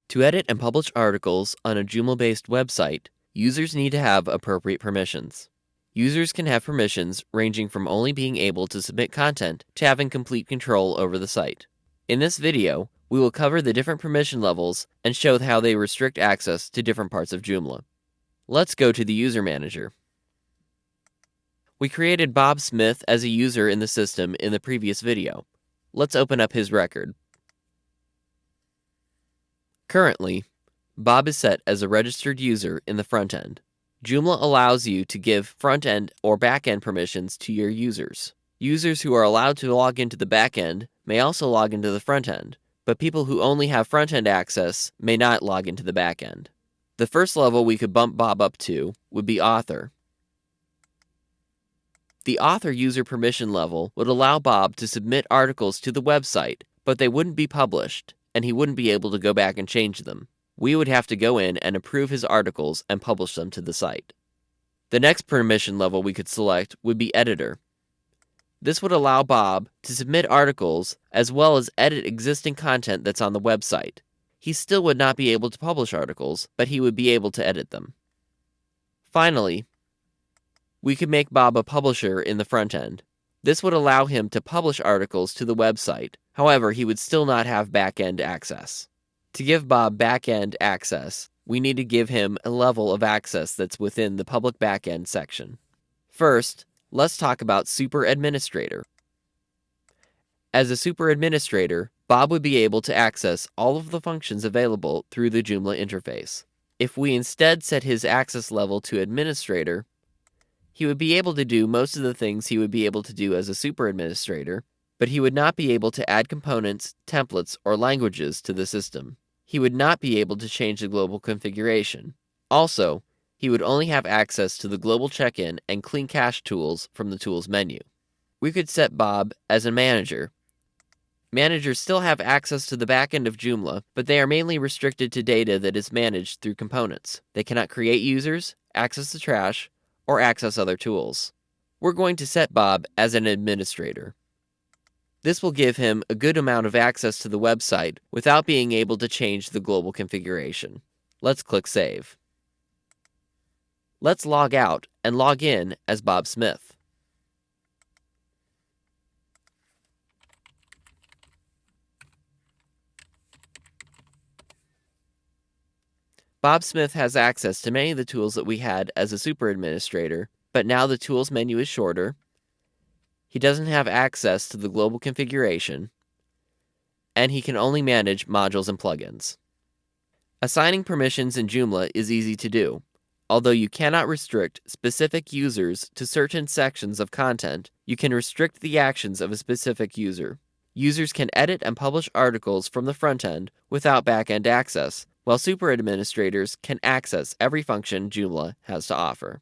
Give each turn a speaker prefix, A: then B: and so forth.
A: To edit and publish articles on a Joomla-based website, users need to have appropriate permissions. Users can have permissions ranging from only being able to submit content to having complete control over the site. In this video, we will cover the different permission levels and show how they restrict access to different parts of Joomla. Let's go to the User Manager. We created Bob Smith as a user in the system in the previous video. Let's open up his record. Currently, Bob is set as a registered user in the front end. Joomla allows you to give front-end or back-end permissions to your users. Users who are allowed to log into the back-end may also log into the front-end, but people who only have front-end access may not log into the back-end. The first level we could bump Bob up to would be author. The author user permission level would allow Bob to submit articles to the website, but they wouldn't be published, and he wouldn't be able to go back and change them. We would have to go in and approve his articles and publish them to the site. The next permission level we could select would be editor. This would allow Bob to submit articles as well as edit existing content that's on the website. He still would not be able to publish articles, but he would be able to edit them. Finally, we could make Bob a publisher in the front end. This would allow him to publish articles to the website. However, he would still not have back-end access. To give Bob back-end access, we need to give him a level of access that's within the public back-end section. First, let's talk about Super Administrator. As a Super Administrator, Bob would be able to access all of the functions available through the Joomla interface. If we instead set his access level to Administrator, he would be able to do most of the things he would be able to do as a Super Administrator, but he would not be able to add components, templates, or languages to the system. He would not be able to change the global configuration. Also, he would only have access to the global check-in and clean cache tools from the Tools menu. We could set Bob as a manager. Managers still have access to the backend of Joomla, but they are mainly restricted to data that is managed through components. They cannot create users, access the trash, or access other tools. We're going to set Bob as an administrator. This will give him a good amount of access to the website without being able to change the global configuration. Let's click Save. Let's log out and log in as Bob Smith. Bob Smith has access to many of the tools that we had as a super administrator, but now the Tools menu is shorter. He doesn't have access to the global configuration, and he can only manage modules and plugins. Assigning permissions in Joomla is easy to do. Although you cannot restrict specific users to certain sections of content, you can restrict the actions of a specific user. Users can edit and publish articles from the front end without back-end access, while super administrators can access every function Joomla has to offer.